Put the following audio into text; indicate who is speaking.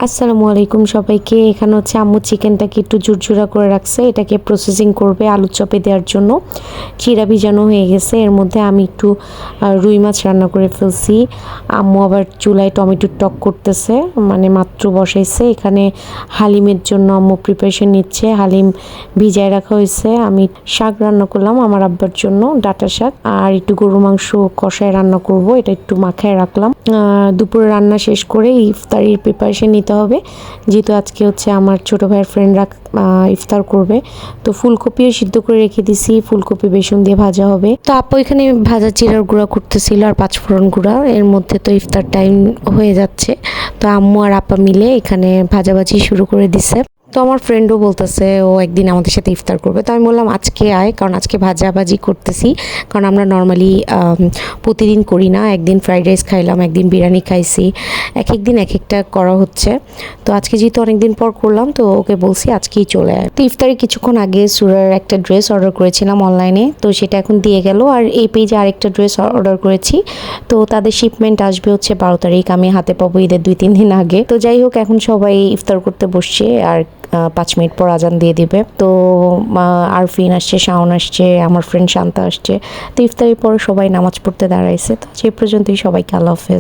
Speaker 1: আসসালামু আলাইকুম সবাইকে। এখানে হচ্ছে আম্মু চিকেনটাকে একটু ঝুরঝুরা করে রাখছে, এটাকে প্রসেসিং করবে আলুর চপে দেওয়ার জন্য। চিরা ভিজানো হয়ে গেছে, এর মধ্যে আমি একটু রুই মাছ রান্না করে ফেলছি। আম্মু আবার চুলায় টমেটোর টক করতেছে, মানে মাত্র বসাইছে। এখানে হালিমের জন্য আম্মু প্রিপারেশন নিচ্ছে, হালিম ভিজায় রাখা হয়েছে। আমি শাক রান্না করলাম আমার আব্বার জন্য, ডাঁটা শাক, আর একটু গরুর মাংস কষায় রান্না করব, এটা একটু মাখায় রাখলাম। দুপুরে রান্না শেষ করে ইফতারির প্রিপারেশন নিতে হবে, যেহেতু আজকে হচ্ছে আমার ছোটো ভাইয়ের ফ্রেন্ডরা ইফতার করবে। তো ফুলকপিও সিদ্ধ করে রেখে দিছি, ফুলকপি বেসন দিয়ে ভাজা হবে। তো আপু এখানে ভাজা জিরার গুঁড়া করতেছিল আর পাঁচফোড়ন গুঁড়া, এর মধ্যে তো ইফতার টাইম হয়ে যাচ্ছে। তো আম্মু আর আপা মিলে এখানে ভাজাভাজি শুরু করে দিছে। তো আমার ফ্রেন্ডও বলতেছে ও একদিন আমাদের সাথে ইফতার করবে। তো আমি বললাম আজকে আয়, কারণ আজকে ভাজাভাজি করতেছি, কারণ আমরা নর্মালি প্রতিদিন করি না। একদিন ফ্রাইড রাইস খাইলাম, একদিন বিরিয়ানি খাইছি, এক একদিন এক একটা করা হচ্ছে। তো আজকে যেহেতু অনেকদিন পর করলাম, তো ওকে বলছি আজকেই চলে আয়। তো ইফতারে কিছুক্ষণ আগে সুরার একটা ড্রেস অর্ডার করেছিলাম অনলাইনে, তো সেটা এখন দিয়ে গেল। আর এই পেজে আরেকটা ড্রেস অর্ডার করেছি, তো তাদের শিপমেন্ট আসবে হচ্ছে 12 তারিখ। আমি হাতে পাবো ঈদের 2-3 দিন আগে। তো যাই হোক, এখন সবাই ইফতার করতে বসছে, আর 5 মিনিট পর আজান দিয়ে দিবে। তো আরফিন আসছে, শাওন আসছে, আমার ফ্রেন্ড শান্তা আসছে। তো ইফতারের পর সবাই নামাজ পড়তে দাঁড়াইছে। তো সে পর্যন্তই, সবাইকে আল্লাহ হাফেজ।